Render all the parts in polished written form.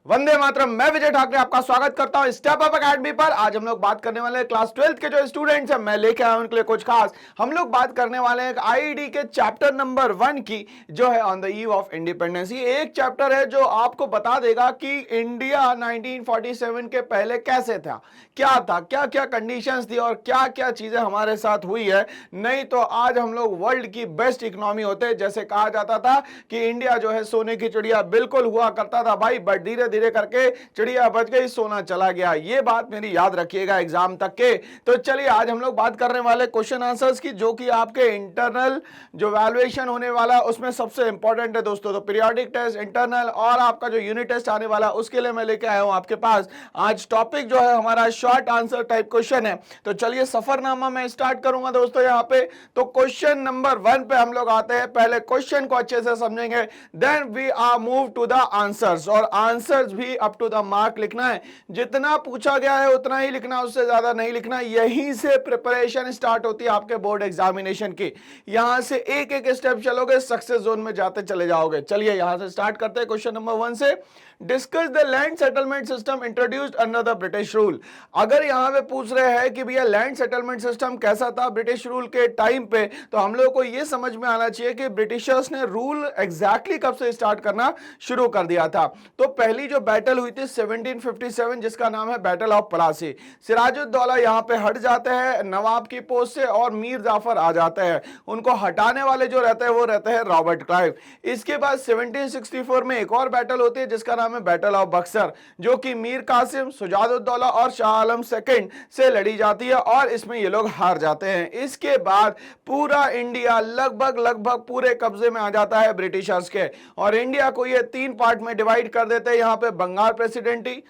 वंदे मातरम। मैं विजय ठाकरे आपका स्वागत करता हूं स्टेप अप एकेडमी पर। आज हम लोग बात करने वाले हैं क्लास 12th के जो स्टूडेंट्स हैं, मैं लेके आया हूं उनके लिए कुछ खास। हम लोग बात करने वाले हैं आईडी के चैप्टर नंबर 1 की, जो है on the eve of independence. ये एक चैप्टर है जो आपको बता देगा कि इंडिया 1947 के पहले कैसे था, क्या क्या कंडीशंस थी और क्या क्या चीजें हमारे साथ हुई है। नहीं तो आज हम लोग वर्ल्ड की बेस्ट इकोनॉमी होते। जैसे कहा जाता था कि इंडिया जो है सोने की चिड़िया बिल्कुल हुआ करता था भाई, बट धीरे धीरे करके चिड़िया बच गई, सोना चला गया। ये बात मेरी याद रखिएगा एग्जाम तक के। तो चलिए आज हम लोग बात करने वाले क्वेश्चन आंसर्स की, जो कि आपके इंटरनल जो वैल्यूएशन होने वाला है उसमें सबसे इंपॉर्टेंट है दोस्तों। तो पीरियोडिक टेस्ट, इंटरनल और आपका जो यूनिट टेस्ट आने वाला उसके लिए मैं लेके आया हूं आपके पास। आज टॉपिक जो है हमारा शॉर्ट आंसर टाइप क्वेश्चन है। तो चलिए सफरनामा मैं स्टार्ट करूंगा दोस्तों यहाँ पे। तो क्वेश्चन नंबर 1 पे हम लोग आते हैं। पहले क्वेश्चन को अच्छे से समझेंगे, then we are move to the answers. और आंसर्स भी अप टू द मार्क लिखना है। जितना पूछा गया है उतना ही लिखना, उससे ज्यादा नहीं लिखना। यहीं से प्रिपरेशन स्टार्ट होती है आपके बोर्ड एग्जामिनेशन की। यहां से एक एक स्टेप चलोगे, सक्सेस जोन में जाते चले जाओगे। चलिए यहां से स्टार्ट करते हैं क्वेश्चन नंबर 1 से। Discuss the land settlement system introduced under the British rule. अगर यहां पे पूछ रहे हैं कि भैया लैंड सेटलमेंट सिस्टम कैसा था ब्रिटिश रूल के टाइम पे, तो हम लोगों को यह समझ में आना चाहिए कि ब्रिटिशर्स ने रूल एग्जैक्टली कब से स्टार्ट करना शुरू कर दिया था। तो पहली जो बैटल हुई थी 1757, जिसका नाम है बैटल ऑफ प्लासी। सिराजुद्दौला यहां पे हट जाते हैं नवाब की पोस्ट से और मीर जाफर आ जाते हैं। उनको हटाने वाले जो रहते हैं वो रहते हैं रॉबर्ट क्लाइव। इसके बाद 1764 में एक और बैटल होती है जिसका नाम है बैटल ऑफ बक्सर, जो कि मीर कासिम, सुजाउद्दौला और शाह आलम सेकंड से लड़ी जाती है और इसमें ये लोग हार जाते हैं। इसके बाद पूरा इंडिया लगभग पूरे कब्जे में आ जाता है ब्रिटिशर्स के, और इंडिया को ये 3 पार्ट में डिवाइड कर देते हैं। यहाँ पे बंगाल प्रेसिडेंसी,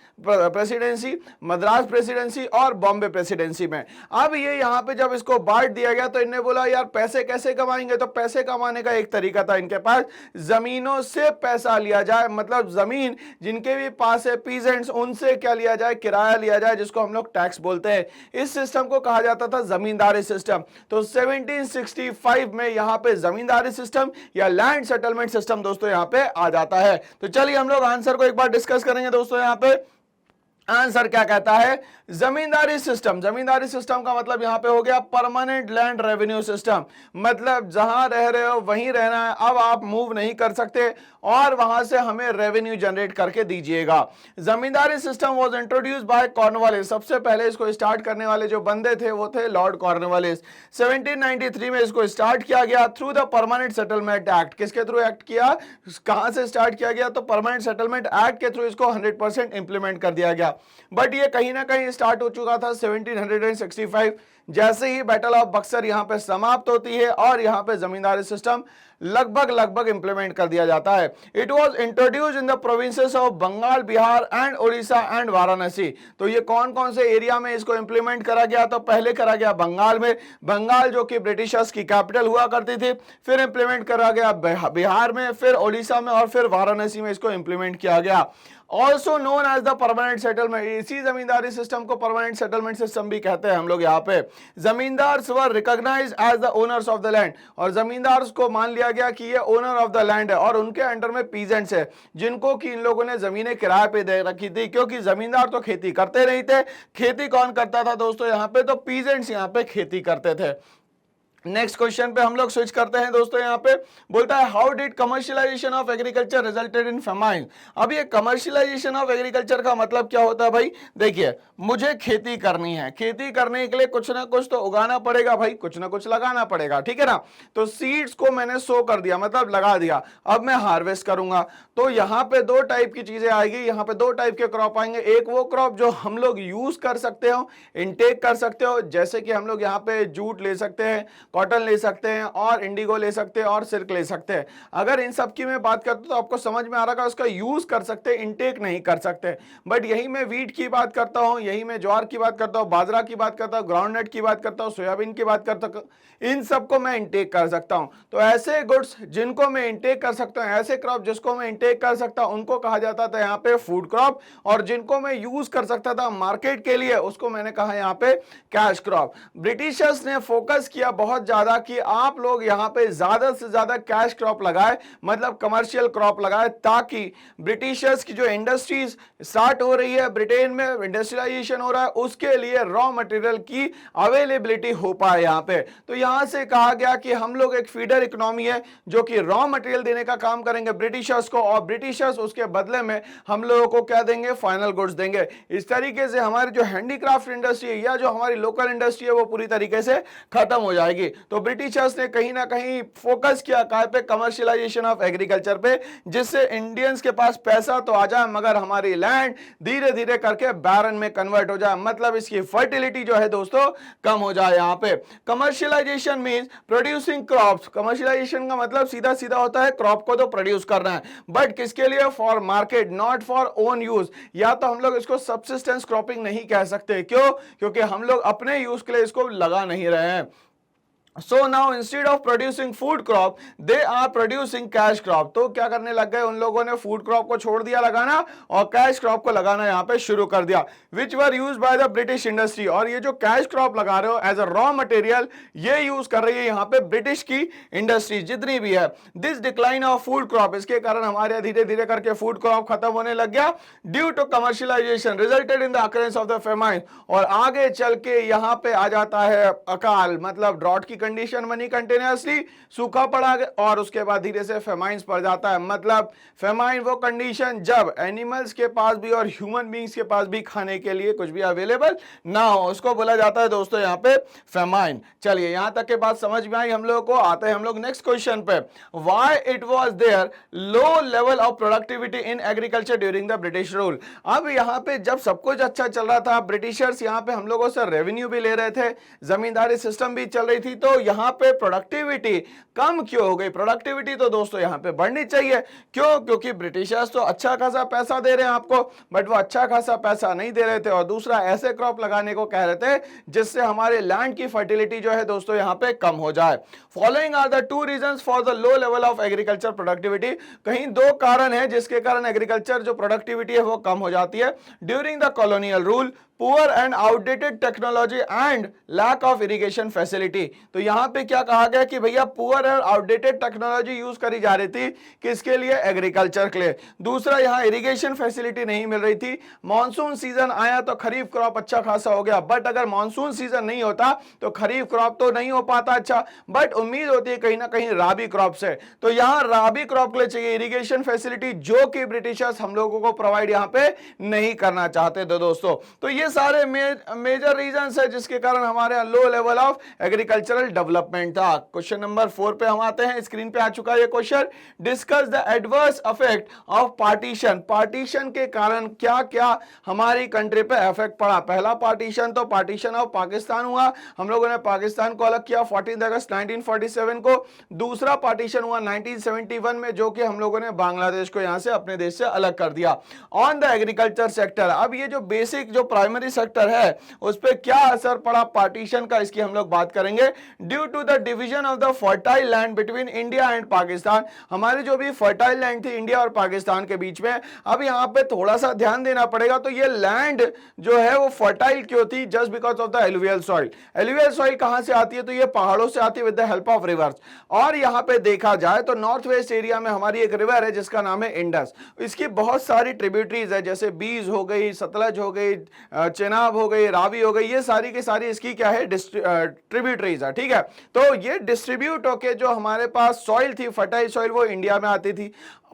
मद्रास प्रेसिडेंसी और बॉम्बे प्रेसिडेंसी में। अब ये यहाँ पे जब इसको बांट दिया गया तो इन्हें बोला यार पैसे कैसे कमाएंगे। तो पैसे कमाने का एक तरीका था इनके पास, जमीनों से पैसा लिया जाए। मतलब जमीन जिनके भी पास है पीजेंट्स, उनसे क्या लिया जाए, किराया लिया जाए, जिसको हम लोग टैक्स बोलते हैं। इस सिस्टम को कहा जाता था जमींदारी सिस्टम। तो 1765 में यहां पे जमींदारी सिस्टम या लैंड सेटलमेंट सिस्टम दोस्तों यहां पे आ जाता है। तो चलिए हम लोग आंसर को एक बार डिस्कस करेंगे दोस्तों। यहां पे आंसर क्या कहता है, जमींदारी सिस्टम। जमींदारी सिस्टम का मतलब यहां पे हो गया परमानेंट लैंड रेवेन्यू सिस्टम। मतलब जहां रह रहे हो वहीं रहना है, अब आप मूव नहीं कर सकते और वहां से हमें रेवेन्यू जनरेट करके दीजिएगा। Zamindari system was introduced by Cornwallis. सबसे पहले इसको स्टार्ट करने वाले जो बंदे थे वो थे लॉर्ड कॉर्नवालिस। 1793 में इसको स्टार्ट किया गया through the permanent settlement act. किसके थ्रू एक्ट किया, कहां से स्टार्ट किया गया, तो परमानेंट सेटलमेंट एक्ट के थ्रू इसको 100% इंप्लीमेंट कर दिया गया। बट ये कहीं ना कहीं स्टार्ट हो चुका था 1765, जैसे ही बैटल ऑफ बक्सर यहां पे समाप्त होती है और यहां पे जमींदारी सिस्टम लगभग इंप्लीमेंट कर दिया जाता है। It was introduced in the provinces of Bengal, Bihar and Orissa and Varanasi. तो ये कौन कौन से एरिया में इसको इंप्लीमेंट करा गया, तो पहले करा गया बंगाल में, बंगाल जो कि ब्रिटिशर्स की कैपिटल हुआ करती थी। फिर इंप्लीमेंट करा गया बिहार में, फिर उड़ीसा में और फिर वाराणसी में इसको इंप्लीमेंट किया गया। Also known as the permanent settlement. इसी जमींदारी सिस्टम को परमानेंट सेटलमेंट सिस्टम भी कहते हैं हम लोग यहाँ पे। Zamindars were recognised as the owners of the land. और जमींदार्स को मान लिया गया कि ये ओनर ऑफ द लैंड है, और उनके अंडर में पीजेंट्स है, जिनको कि इन लोगों ने जमीनें किराए पे दे रखी थी। क्योंकि जमींदार तो खेती करते नहीं थे। खेती कौन करता था दोस्तों यहाँ पे, तो पीजेंट्स यहाँ पे खेती करते थे। नेक्स्ट क्वेश्चन पे हम लोग स्विच करते हैं दोस्तों। यहाँ पे बोलता है how did commercialisation of agriculture resulted in famine. अब ये कमर्शियलाइजेशन ऑफ एग्रीकल्चर का मतलब क्या होता है भाई, देखिए मुझे खेती करनी है, खेती करने के लिए कुछ ना कुछ तो उगाना पड़ेगा भाई, कुछ ना कुछ लगाना पड़ेगा, ठीक है ना। तो सीड्स को मैंने सो कर दिया, मतलब लगा दिया, अब मैं हार्वेस्ट करूंगा। तो यहाँ पे 2 टाइप की चीजें आएगी, यहाँ पे 2 टाइप के क्रॉप आएंगे। एक वो क्रॉप जो हम लोग यूज कर सकते हो, इनटेक कर सकते हो, जैसे कि हम लोग यहाँ पे जूट ले सकते हैं, कॉटन ले सकते हैं और इंडिगो ले सकते हैं और सिल्क ले सकते हैं। अगर इन सब की मैं बात करता हूं तो आपको समझ में आ रहा है उसका यूज कर सकते हैं, इनटेक नहीं कर सकते। बट यही मैं वीट की बात करता हूं, यही मैं ज्वार की बात करता हूं, बाजरा की बात करता हूं, ग्राउंडनट की बात करता हूं, सोयाबीन की बात करता हूं, इन सबको मैं इनटेक कर सकता हूं। तो ऐसे गुड्स जिनको मैं इनटेक कर सकता हूं, ऐसे क्रॉप जिसको मैं इनटेक कर सकता हूं, उनको कहा जाता था यहाँ पे फूड क्रॉप। और जिनको मैं यूज कर सकता था मार्केट के लिए, उसको मैंने कहा यहाँ पे कैश क्रॉप। ब्रिटिशर्स ने फोकस किया बहुत बहुत ज्यादा कि आप लोग यहाँ पे ज्यादा से ज्यादा कैश क्रॉप लगाए, मतलब कमर्शियल क्रॉप लगाए, ताकि ब्रिटिशर्स की जो इंडस्ट्रीज स्टार्ट हो रही है, ब्रिटेन में इंडस्ट्रियलाइजेशन हो रहा है, उसके लिए रॉ मटेरियल की अवेलेबिलिटी हो पाए यहाँ पे। तो यहाँ से कहा गया कि हम लोग एक फीडर इकोनॉमी है जो कि रॉ मटेरियल देने का काम करेंगे ब्रिटिशर्स को, और ब्रिटिशर्स उसके बदले में हम लोगों को क्या देंगे, फाइनल गुड्स देंगे। इस तरीके से हमारी जो हैंडीक्राफ्ट इंडस्ट्री है या जो हमारी लोकल इंडस्ट्री है वो पूरी तरीके से खत्म हो जाएगी। तो ब्रिटिशर्स ने कहीं ना कहीं फोकस किया काय पे, कमर्शियलाइजेशन ऑफ एग्रीकल्चर पे, जिससे इंडियंस के पास पैसा तो आ जाए मगर हमारी लैंड धीरे धीरे करके बैरन में कन्वर्ट हो जाए, मतलब इसकी फर्टिलिटी जो है दोस्तों कम हो जाए। यहाँ पे commercialisation means producing crops. Commercialisation का मतलब सीधा सीधा होता है क्रॉप को तो प्रोड्यूस करना है, बट किसके लिए, for market, not for own use. या तो हम लोग इसको सब्सिस्टेंस क्रॉपिंग नहीं कह सकते, क्यों, क्योंकि हम लोग अपने यूज के लिए इसको लगा नहीं रहे हैं। So now instead of producing food crop, they are producing cash crop। तो क्या करने लग गए, उन लोगों ने फूड क्रॉप को छोड़ दिया लगाना और कैश क्रॉप को लगाना यहाँ पे शुरू कर दिया, which were use by the British industry. और ये जो कैश क्रॉप लगा रहे हो एज अ रॉ मटेरियल, ये यूज कर रही है यहाँ पे ब्रिटिश की इंडस्ट्री जितनी भी है। This decline of food crop, इसके कारण हमारे धीरे धीरे करके फूड क्रॉप खत्म होने लग गया due to commercialisation, resulted in the occurrence of the famine. और आगे चल के यहाँ पे आ जाता है अकाल, मतलब ड्रॉट की कंडीशन बनी कंटिन्यूअसली, सूखा पड़ा और उसके बाद धीरे से फेमाइंस पड़ जाता है। मतलब फेमाइन वो कंडीशन जब एनिमल्स के पास भी और ह्यूमन बींग्स के पास भी खाने के लिए कुछ भी अवेलेबल ना हो, उसको बोला जाता है दोस्तों यहाँ पे फेमाइन। चलिए यहां तक के बात समझ में आई हम लोगों को। आते हैं हम लोग नेक्स्ट क्वेश्चन पे, why it was there low level of productivity in agriculture during the British rule. अब यहाँ पे जब सब कुछ अच्छा चल रहा था, ब्रिटिशर्स यहाँ पे हम लोगों से रेवेन्यू भी ले रहे थे, जमींदारी सिस्टम भी चल रही थी, तो यहाँ पे प्रोडक्टिविटी कम क्यों हो गई। प्रोडक्टिविटी तो दोस्तों यहाँ पे बढ़नी चाहिए, क्यों, क्योंकि ब्रिटिशर्स तो अच्छा खासा पैसा दे रहे हैं आपको, बट वो अच्छा खासा पैसा नहीं दे रहे थे, और दूसरा ऐसे क्रॉप लगाने को कह रहे थे जिससे हमारे लैंड की फर्टिलिटी जो है दोस्तों यहाँ पे कम हो जाए। Following are the two reasons for the low level of agriculture productivity. कहीं दो कारण है जिसके कारण एग्रीकल्चर जो प्रोडक्टिविटी है वो कम हो जाती है। During the colonial rule, poor and outdated technology and lack of irrigation facility. तो यहां पे क्या कहा गया कि भैया पुअर और आउटडेटेड टेक्नोलॉजी यूज करी जा रही थी, किसके लिए, एग्रीकल्चर के लिए। दूसरा यहां इरिगेशन फैसिलिटी नहीं मिल रही थी। मॉनसून सीजन आया तो खरीफ क्रॉप अच्छा खासा हो गया, बट अगर मॉनसून सीजन नहीं होता तो खरीफ क्रॉप तो नहीं हो पाता अच्छा, बट उम्मीद होती है कहीं ना कहीं राबी क्रॉप से। तो यहां राबी क्रॉप के लिए चाहिए इरिगेशन फैसिलिटी, जो कि ब्रिटिशर्स हम लोगों को प्रोवाइड यहां पे नहीं करना चाहते थे दोस्तों। तो ये सारे मेजर रीजंस है जिसके कारण हमारे लो लेवल ऑफ एग्रीकल्चरल डेवलपमेंट था। क्वेश्चन नंबर 4 पे हम आते हैं, स्क्रीन पे आ चुका है ये question. Discuss the adverse effect of partition. Partition के कारण क्या क्या हमारी कंट्री पे इफेक्ट पड़ा। पहला पार्टीशन तो पार्टीशन ऑफ पाकिस्तान हुआ, हम लोगों ने पाकिस्तान को अलग किया 14 अगस्त 1947 को। दूसरा पार्टीशन हुआ 1971 में, जो कि हम लोगों ने बांग्लादेश को यहां से अपने देश से अलग कर दिया। ऑन द एग्रीकल्चर सेक्टर, अब ये जो बेसिक जो प्राइमरी सेक्टर है उस पर क्या असर पड़ा पार्टीशन का, इसकी हम लोग बात करेंगे। Due to the division of the fertile land between India and Pakistan, हमारी जो भी फर्टाइल लैंड थी इंडिया और पाकिस्तान के बीच में, अब यहां पे थोड़ा सा ध्यान देना पड़ेगा। तो ये लैंड जो है वो फर्टाइल क्यों थी, just because of the alluvial soil. Alluvial soil कहां से आती है, तो ये पहाड़ों से आती है with the help of reverse. और यहां पे देखा जाए तो नॉर्थ वेस्ट एरिया में हमारी एक रिवर है जिसका नाम है इंडस। इसकी बहुत सारी ट्रिब्यूटरीज है, जैसे बीज हो गई, सतलज हो गई, चेनाब हो गई, रावी हो गई, ये सारी की सारी इसकी क्या है, ट्रिब्यूटरीज है, ठीक है। तो ये डिस्ट्रीब्यूट होके जो हमारे पास सॉइल थी, फर्टाइल सॉइल, वो इंडिया में आती थी।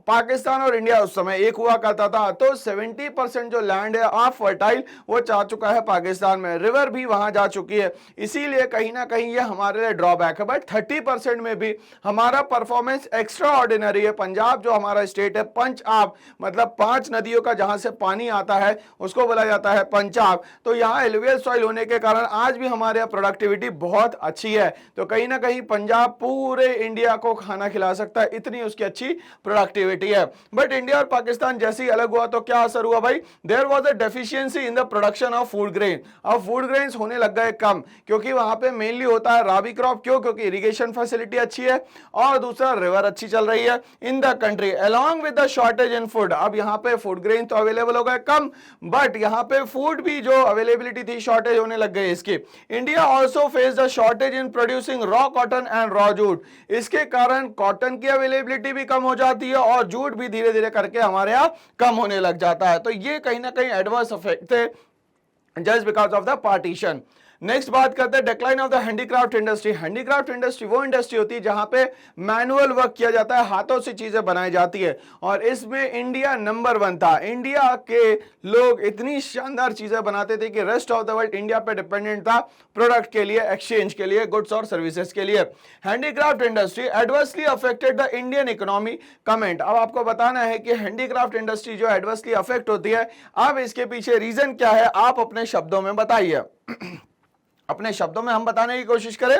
पाकिस्तान और इंडिया उस समय एक हुआ करता था, तो 70% जो लैंड है ऑफ फर्टाइल वो जा चुका है पाकिस्तान में, रिवर भी वहां जा चुकी है, इसीलिए कहीं ना कहीं ये हमारे लिए ड्रॉबैक है। बट 30% में भी हमारा परफॉर्मेंस एक्स्ट्रा ऑर्डिनरी है। पंजाब जो हमारा स्टेट है, पंजाब मतलब 5 नदियों का जहां से पानी आता है उसको बोला जाता है पंजाब। तो यहाँ एलुवियल सॉइल होने के कारण आज भी हमारे यहाँ प्रोडक्टिविटी बहुत अच्छी है। तो कहीं ना कहीं पंजाब पूरे इंडिया को खाना खिला सकता है, इतनी उसकी अच्छी प्रोडक्टिविटी अवेलेबिलिटी है। बट इंडिया और पाकिस्तान जैसे ही अलग हुआ तो क्या असर हुआ भाई, there was a deficiency in the production of food grain. अब फूड ग्रेन्स होने लग गए कम, क्योंकि वहां पे मेनली होता है राबी क्रॉप। क्यों? क्योंकि इरिगेशन फैसिलिटी अच्छी है और दूसरा रिवर अच्छी चल रही है in the country along with the shortage in food. अब यहाँ पे फूड ग्रेन तो अवेलेबल हो गए कम, बट यहाँ पे फूड भी जो अवेलेबिलिटी थी शॉर्टेज होने लग गई इसकी। India also face the shortage in producing raw cotton and raw jute. इसके कारण कॉटन की अवेलेबिलिटी भी कम हो जाती है और जूट भी धीरे धीरे करके हमारे यहाँ कम होने लग जाता है। तो ये कहीं ना कहीं एडवर्स इफेक्ट थे just because of the partition. Next बात करते हैं decline of the handicraft industry. Handicraft industry वो इंडस्ट्री होती है जहां पे मैनुअल वर्क किया जाता है, हाथों से चीजें बनाई जाती है, और इसमें इंडिया नंबर 1 था। इंडिया के लोग इतनी शानदार चीजें बनाते थे कि rest of the world India पे डिपेंडेंट था प्रोडक्ट के लिए, एक्सचेंज के लिए, गुड्स और सर्विसेज के लिए। Handicraft industry adversely affected the Indian economy. Comment. अब आपको बताना है कि हैंडीक्राफ्ट इंडस्ट्री जो एडवर्सली अफेक्ट होती है, अब इसके पीछे रीजन क्या है, आप अपने शब्दों में बताइए। अपने शब्दों में हम बताने की कोशिश करें।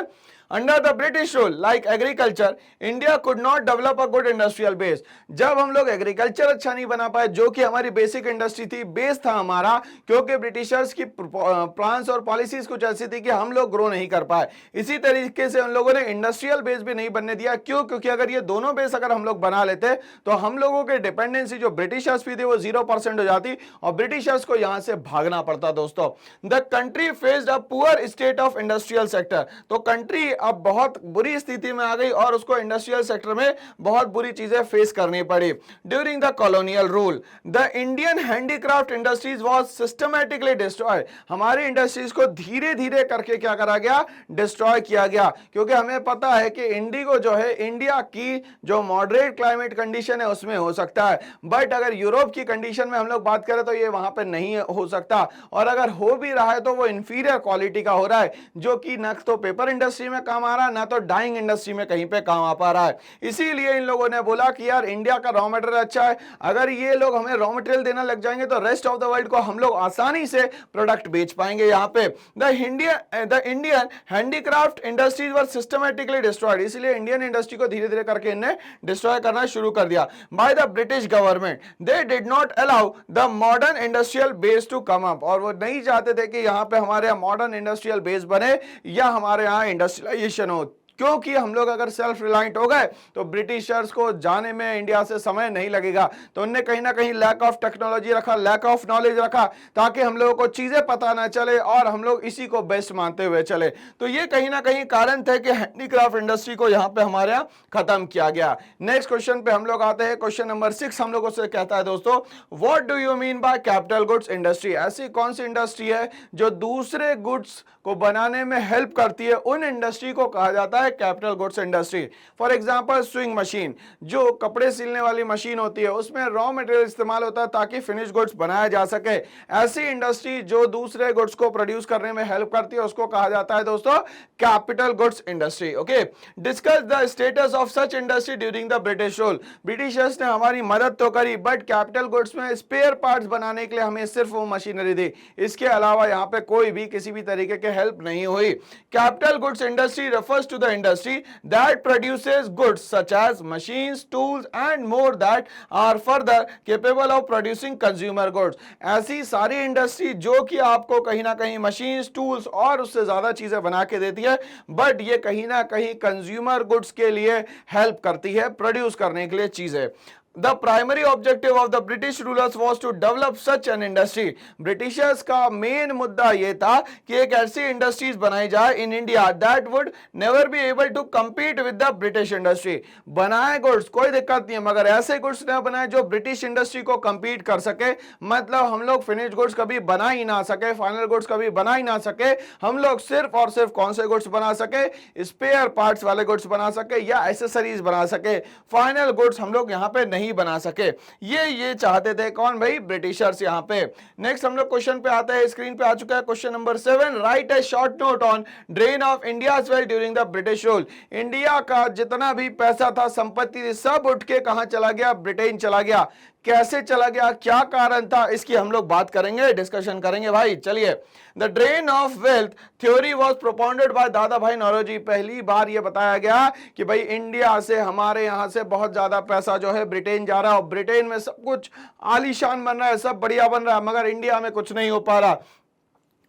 Under the British rule like agriculture India could not develop a good industrial base. जब हम लोग एग्रीकल्चर अच्छा नहीं बना पाए, जो कि हमारी बेसिक इंडस्ट्री थी, बेस था हमारा, क्योंकि ब्रिटिशर्स की प्लान्स और पॉलिसीज कुछ ऐसी थी कि हम लोग ग्रो नहीं कर पाए। इसी तरीके से उन लोगों ने इंडस्ट्रियल बेस भी नहीं बनने दिया। क्यों? क्योंकि अगर ये दोनों बेस अगर हम लोग बना लेते तो हम लोगों के डिपेंडेंसी जो ब्रिटिशर्स पे थी वो 0% हो जाती और ब्रिटिशर्स को यहां से भागना पड़ता। दोस्तों, the country faced a poor state of industrial sector. तो कंट्री अब बहुत बुरी स्थिति में आ गई और उसको इंडस्ट्रियल सेक्टर में बहुत बुरी चीजें फेस करनी पड़ी। During the colonial rule the Indian handicraft industries was systematically destroyed. हमारी इंडस्ट्रीज को धीरे धीरे करके क्या करा गया, डिस्ट्रॉय किया गया। क्योंकि हमें पता है कि इंडिगो जो है, इंडिया की जो मॉडरेट क्लाइमेट कंडीशन है उसमें हो सकता है, बट अगर यूरोप की कंडीशन में हम लोग बात करें तो ये वहां पर नहीं हो सकता, और अगर हो भी रहा है तो वो इंफीरियर क्वालिटी का हो रहा है, जो कि न तो पेपर इंडस्ट्री में काम आ रहा है ना तो डाइंग इंडस्ट्री में कहीं पे काम आ पा रहा है। इसीलिए इन लोगों ने बोला कि यार इंडिया का रॉ मटेरियल अच्छा है, अगर ये लोग हमें रॉ मटेरियल देना लग जाएंगे तो रेस्ट ऑफ द वर्ल्ड को हम लोग आसानी से प्रोडक्ट बेच पाएंगे। यहाँ पे the Indian handicraft industries were systematically destroyed. इसलिए इंडियन इंडस्ट्री को धीरे धीरे करके इन्हें डिस्ट्रॉय करना शुरू कर दिया by the British government. They did not allow the modern industrial base to come up. और वो नहीं चाहते थे कि यहाँ पे हमारे यहाँ मॉडर्न इंडस्ट्रियल बेस बने या हमारे यहाँ इंडस्ट्रियलाइजेशन हो, क्योंकि हम लोग अगर सेल्फ रिलायंट हो गए तो ब्रिटिशर्स को जाने में इंडिया से समय नहीं लगेगा। तो उनने कहीं ना कहीं लैक ऑफ टेक्नोलॉजी रखा, लैक ऑफ नॉलेज रखा, ताकि हम लोगों को चीजें पता ना चले और हम लोग इसी को बेस्ट मानते हुए चले। तो ये कहीं ना कहीं कारण थे कि हैंडीक्राफ्ट इंडस्ट्री को यहाँ पे हमारे यहाँ खत्म किया गया। नेक्स्ट क्वेश्चन पे हम लोग आते हैं। क्वेश्चन नंबर 6 हम लोगों से कहता है दोस्तों, what do you mean by capital goods industry. ऐसी कौन सी इंडस्ट्री है जो दूसरे गुड्स को बनाने में हेल्प करती है, उन इंडस्ट्री को कहा जाता है capital goods industry. For example swing machine, जो कपड़े सिलने वाली मशीन होती है, उसमें रॉ मटेरियल इस्तेमाल होता है ताकि फिनिश गुड्स बनाया जा सके। ऐसी इंडस्ट्री जो दूसरे गुड्स को प्रोड्यूस करने में हेल्प करती है उसको कहा जाता है दोस्तों capital goods industry. Okay, discuss the status of such industry during the British rule. Britishers ने हमारी मदद तो करी, बट कैपिटल गुड्स में स्पेयर पार्ट्स बनाने के लिए हमें सिर्फ वो मशीनरी दी, इसके अलावा यहाँ पे कोई भी किसी भी तरीके के हेल्प नहीं हुई। Capital goods industry refers to the industry that produces goods such as machines, tools and more that are further capable of producing consumer goods। ऐसी सारी इंडस्ट्री जो कि आपको कहीं ना कहीं मशीन्स, टूल्स और उससे ज्यादा चीजें बना के देती है, बट ये कहीं ना कहीं कंज्यूमर गुड्स के लिए हेल्प करती है, प्रोड्यूस करने के लिए चीजें। The primary objective of the British rulers was to develop such an industry। Britishers का मेन मुद्दा यह था कि एक ऐसी इंडस्ट्रीज बनाई जाए in India that would never be able to compete with the British industry। बनाए गुड्स कोई दिक्कत नहीं है, मगर ऐसे गुड्स न बनाए जो ब्रिटिश इंडस्ट्री को compete कर सके। मतलब हम लोग फिनिश गुड्स कभी बना ही ना सके, फाइनल गुड्स कभी बना ही ना सके, हम लोग सिर्फ और सिर्फ कौन से गुड्स बना सके, स्पेयर पार्ट्स वाले गुड्स बना सके या एसेसरीज बना सके। फाइनल गुड्स हम लोग यहाँ पे नहीं बना सके। ये चाहते थे कौन भाई, ब्रिटिशर्स। यहाँ पे नेक्स्ट हम लोग क्वेश्चन पे आते हैं, स्क्रीन पे आ चुका है question number 7। Right A short note on drain of India's wealth during the British rule. India का जितना भी पैसा था, संपत्ति थी, सब उठ के कहां चला गया, ब्रिटेन चला गया। कैसे चला गया, क्या कारण था, इसकी हम लोग बात करेंगे, डिस्कशन करेंगे भाई। चलिए, the drain of wealth theory was propounded bye दादा भाई नौरोजी। पहली बार यह बताया गया कि भाई इंडिया से, हमारे यहां से बहुत ज्यादा पैसा जो है ब्रिटेन जा रहा है और ब्रिटेन में सब कुछ आलीशान बन रहा है, सब बढ़िया बन रहा है, मगर इंडिया में कुछ नहीं हो पा रहा।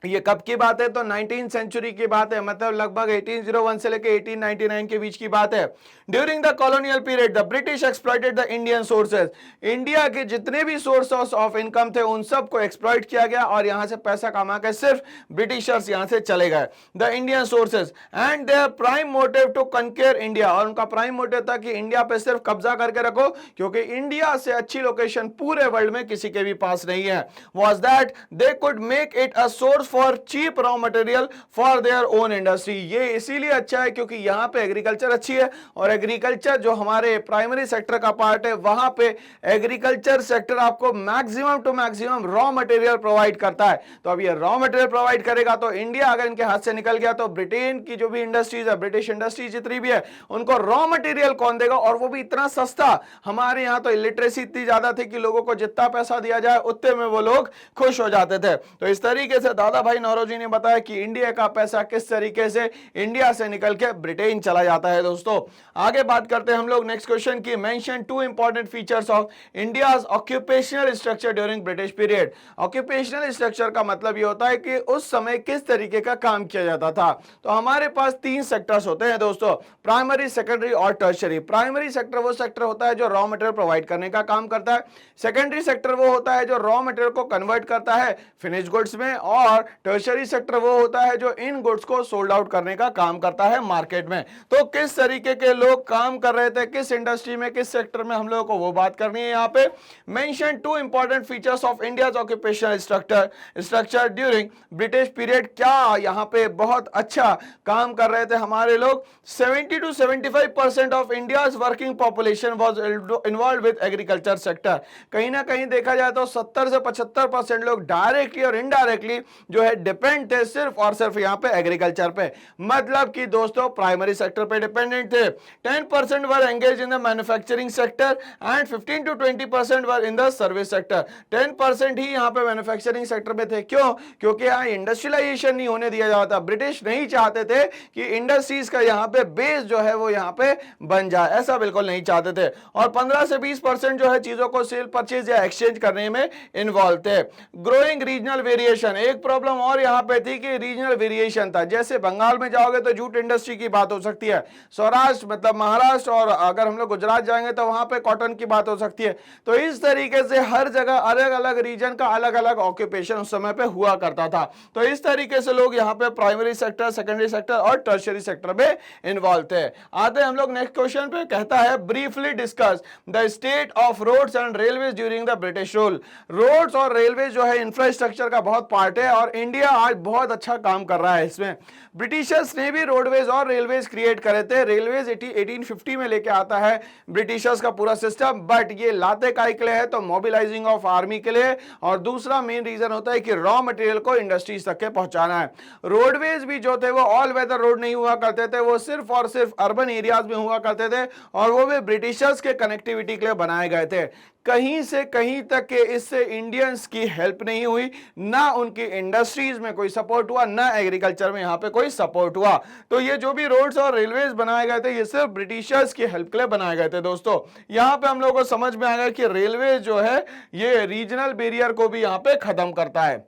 ये कब की बात है? तो 19th सेंचुरी की बात है, मतलब लगभग 1801 से लेके 1899 के बीच की बात है। During the colonial period the British exploited the Indian sources. India के जितने भी सोर्सेस ऑफ इनकम थे उन सब को एक्सप्लॉइट किया गया और यहां से पैसा कमा के सिर्फ ब्रिटिशर्स यहां से चले गए। The Indian sources and their prime motive to conquer India. और उनका प्राइम मोटिव था कि इंडिया पे सिर्फ कब्जा करके रखो, क्योंकि इंडिया से अच्छी लोकेशन पूरे वर्ल्ड में किसी के भी पास नहीं है। Was that they could make it a source for cheap raw material for their own industry. ये इसीलिए अच्छा है क्योंकि यहां पे एग्रीकल्चर अच्छी है और एग्रीकल्चर जो हमारे प्राइमरी सेक्टर का पार्ट है, वहां पे एग्रीकल्चर सेक्टर आपको maximum to maximum raw material provide करता है। तो अब ये रॉ मटेरियल प्रोवाइड करेगा तो इंडिया अगर इनके हाथ से निकल गया तो ब्रिटेन की जो भी इंडस्ट्रीज है, ब्रिटिश इंडस्ट्रीज जितनी भी है, उनको रॉ मटेरियल कौन देगा, और वो भी इतना सस्ता। हमारे यहां तो इलिटरेसी इतनी ज्यादा थी कि लोगों को जितना पैसा दिया जाए उतने में वो लोग खुश हो जाते थे। तो इस तरीके से दादा भाई नौरोजी ने बताया कि इंडिया का पैसा किस तरीके से इंडिया से निकल के ब्रिटेन चला जाता है। दोस्तों आगे बात करते हैं हम लोग नेक्स्ट क्वेश्चन की। Mention two important features of India's occupational structure during British period. Occupational structure का मतलब ये होता है कि उस समय किस तरीके का काम किया जाता था। तो हमारे पास तीन सेक्टर्स होते हैं दोस्तों, प्राइमरी, सेकेंडरी और टर्शरी। प्राइमरी सेक्टर वो सेक्टर होता है जो रॉ मटेरियल प्रोवाइड करने का काम करता है। सेकेंडरी सेक्टर वो होता है जो रॉ मटेरियल को कन्वर्ट करता है फिनिश गुड्स में, और टर्शरी सेक्टर वो होता है जो इन गुड्स को सोल्ड आउट करने का काम करता है मार्केट में। तो किस तरीके के लोग काम कर रहे थे, किस इंडस्ट्री में, किस सेक्टर में, हम लोगों को वो बात करनी है। यहाँ पे mention two important features of India's occupational structure during British period. क्या यहाँ पे बहुत अच्छा काम कर रहे थे हमारे लोग। 70 to 75% of India's working population was involve with agriculture sector. कहीं ना कहीं देखा जाए तो 70 से 75% लोग डायरेक्टली और इनडायरेक्टली जो है डिपेंड थे सिर्फ और सिर्फ यहाँ पे एग्रीकल्चर पे। मतलब कि दोस्तों प्राइमरी सेक्टर पे डिपेंडेंट थे। 10% were engage in the manufacturing sector and 15 to 20% were in the service sector. 10% ही यहाँ पे मैन्युफैक्चरिंग सेक्टर में थे। क्यों? क्योंकि यहाँ इंडस्ट्रियलाइजेशन नहीं होने दिया जाता। ब्रिटिश नहीं चाहते थे कि इंडस्ट्रीज का यहाँ पे बेस जो है वो यहाँ पे बन जाए, ऐसा बिल्कुल नहीं चाहते थे। और 15 से 20% जो है चीजों को सेल, परचेज या एक्सचेंज करने में इन्वॉल्व थे। ग्रोइंग रीजनल वेरिएशन, एक प्रॉब्लम और यहाँ पे थी कि रीजनल वेरिएशन था। जैसे बंगाल में जाओगे तो जूट इंडस्ट्री की बात हो सकती है, सौराष्ट्र मतलब महाराष्ट्र, और अगर हम लोग गुजरात जाएंगे तो वहां पे कॉटन की बात हो सकती है। तो इस तरीके से हर जगह अलग अलग रीजन का अलग अलग ऑक्यूपेशन उस समय पे हुआ करता था। तो इस तरीके से लोग यहाँ पे प्राइमरी सेक्टर, सेकेंडरी सेक्टर और टर्शियरी सेक्टर में इन्वॉल्व थे। आते हम लोग नेक्स्ट क्वेश्चन पे। कहता है briefly discuss the state of roads and railway during the British rule. Roads और रेलवे जो है इंफ्रास्ट्रक्चर का बहुत पार्ट है और इंडिया आज बहुत अच्छा काम कर रहा है इसमें। ब्रिटिशर्स ने भी रोडवेज और रेलवेज क्रिएट करे थे। रेलवेज 1850 में लेके आता है ब्रिटिशर्स का पूरा सिस्टम, बट ये लाते काय के लिए है तो मोबिलाइजिंग ऑफ आर्मी के लिए, और दूसरा मेन रीजन होता है कि रॉ मटेरियल को इंडस्ट्रीज तक के पहुंचाना है। रोडवेज भी जो थे वो ऑल वेदर रोड नहीं हुआ करते थे, वो सिर्फ और सिर्फ अर्बन एरियाज में हुआ करते थे और वो भी ब्रिटिशर्स के कनेक्टिविटी के लिए बनाए गए थे। कहीं से कहीं तक के इससे इंडियंस की हेल्प नहीं हुई, ना उनकी इंडस्ट्रीज में कोई सपोर्ट हुआ, ना एग्रीकल्चर में यहाँ पे कोई सपोर्ट हुआ। तो ये जो भी रोड्स और रेलवेज बनाए गए थे ये सिर्फ ब्रिटिशर्स की हेल्प के लिए बनाए गए थे। दोस्तों यहाँ पे हम लोगों को समझ में आ गया कि रेलवे जो है ये रीजनल बैरियर को भी यहाँ पे खत्म करता है।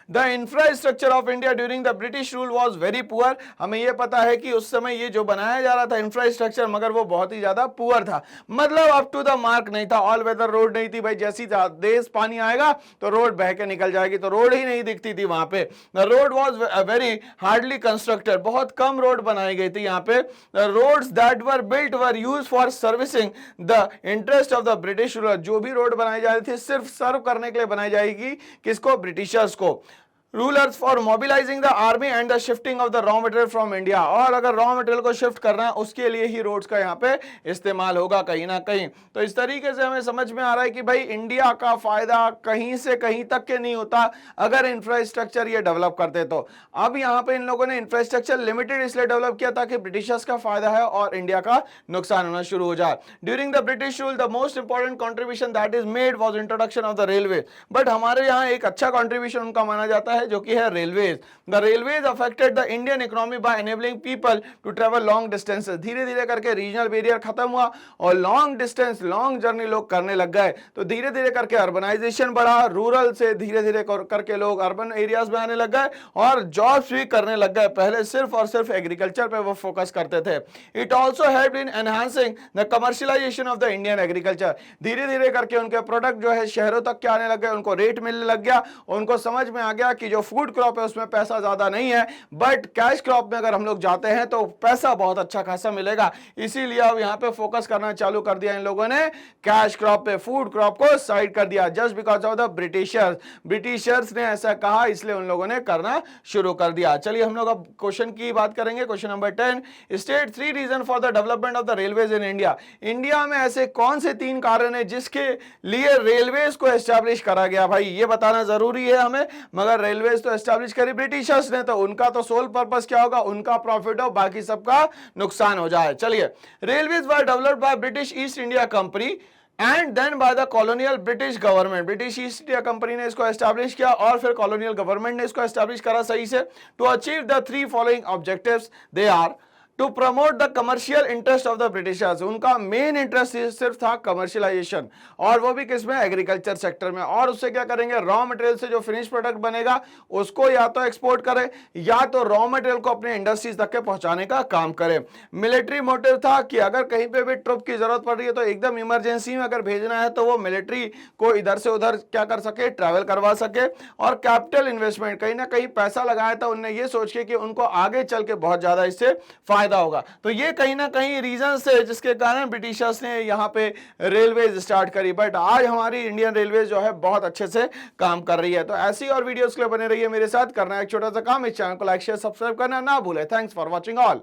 The infrastructure of India during the British rule was very poor. हमें यह पता है कि उस समय ये जो बनाया जा रहा था इंफ्रास्ट्रक्चर, मगर वो बहुत ही ज्यादा पुअर था, मतलब अप टू द मार्क नहीं था। ऑल वेदर रोड नहीं थी भाई, जैसी देश पानी आएगा तो रोड बह के निकल जाएगी, तो रोड ही नहीं दिखती थी वहां पे। The road was very hardly constructed, बहुत कम रोड बनाई गई थी यहाँ पे। The roads that were built were used for servicing the interest of the British ruler. जो भी रोड बनाई जा रही थी सिर्फ सर्व करने के लिए बनाई जाएगी, किसको? ब्रिटिशर्स को। Rulers for mobilising the army and the shifting of the raw material from India. और अगर रॉ मटेरियल को शिफ्ट करना है उसके लिए ही रोड्स का यहाँ पे इस्तेमाल होगा कहीं ना कहीं। तो इस तरीके से हमें समझ में आ रहा है कि भाई इंडिया का फायदा कहीं से कहीं तक के नहीं होता अगर इंफ्रास्ट्रक्चर ये डेवलप करते तो। अब यहाँ पे इन लोगों ने इंफ्रास्ट्रक्चर लिमिटेड इसलिए डेवलप किया ताकि ब्रिटिशर्स का फायदा है और इंडिया का नुकसान होना शुरू हो जाए। During the British rule the most important contribution that is made was introduction of the railway. But हमारे यहाँ एक अच्छा कंट्रीब्यूशन उनका माना जाता है जो कि है railways. The railways affected the Indian economy by enabling people to travel long distances. धीरे धीरे करके रीजनल बैरियर खत्म हुआ और लॉन्ग डिस्टेंस लॉन्ग जर्नी लोग करने लग गए। तो धीरे धीरे करके अर्बनाइजेशन बढ़ा, रूरल से धीरे धीरे करके लोग अर्बन एरियाज में आने लग गए और जॉब्स भी करने लग गए। पहले सिर्फ और सिर्फ एग्रीकल्चर पे वो फोकस करते थे। It also helped in enhancing the commercialisation of the Indian agriculture. धीरे धीरे करके उनके प्रोडक्ट जो है शहरों तक के आने लग गए, उनको रेट मिलने लग गया, उनको समझ में आ गया कि जो फूड क्रॉप है उसमें पैसा ज्यादा नहीं है बट कैश क्रॉप में अगर हम लोग जाते हैं तो पैसा बहुत अच्छा खासा मिलेगा। इसीलिए अब यहाँ पे फोकस करना चालू कर दिया इन लोगों ने कैश क्रॉप पे, फूड क्रॉप को साइड कर दिया just because of the Britishers ने ऐसा कहा इसलिए उन लोगों ने करना शुरू कर दिया। चलिए हम लोग अब क्वेश्चन की बात करेंगे। Question number 10, state 3 reason for the development of the railways in India. India में ऐसे कौन से 3 कारण है जिसके लिए रेलवेज को एस्टैब्लिश करा गया? भाई ये बताना जरूरी है हमें। मगर रेलवेज तो एस्टैब्लिश करी ब्रिटिशर्स ने, तो उनका तो सोल पर्पस क्या होगा? उनका प्रॉफिट हो, बाकी सबका नुकसान हो जाए। चलिए, railways were developed by British East India company and then by the colonial British government. British East India company ने इसको एस्टैब्लिश किया और फिर कॉलोनियल गवर्नमेंट ने इसको एस्टैब्लिश करा सही से। To achieve the 3 following objectives they are to promote the commercial interest of the Britishers. उनका मेन इंटरेस्ट सिर्फ था कमर्शियलाइजेशन, और वो भी किसमें? एग्रीकल्चर सेक्टर में। और उससे क्या करेंगे? रॉ मटेरियल से जो फिनिश प्रोडक्ट बनेगा उसको या तो एक्सपोर्ट करें या तो रॉ मटेरियल को अपने इंडस्ट्रीज तक के पहुंचाने का काम करें। मिलिट्री मोटिव था कि अगर कहीं पे भी ट्रुप की जरूरत पड़ रही है तो एकदम इमरजेंसी में अगर भेजना है तो वो मिलिट्री को इधर से उधर क्या कर सके? ट्रैवल करवा सके। और कैपिटल इन्वेस्टमेंट, कहीं ना कहीं पैसा लगाया था उनने ये सोच के कि उनको आगे चल के बहुत ज्यादा इससे फायदा होगा। तो ये कहीं ना कहीं रीजन है जिसके कारण ब्रिटिशर्स ने यहां पे रेलवेज स्टार्ट करी। बट आज हमारी इंडियन रेलवे जो है बहुत अच्छे से काम कर रही है। तो ऐसी और वीडियोस के लिए बने रहिए मेरे साथ। करना है एक छोटा सा काम, इस चैनल को लाइक शेयर सब्सक्राइब करना ना भूले। Thanks for watching all.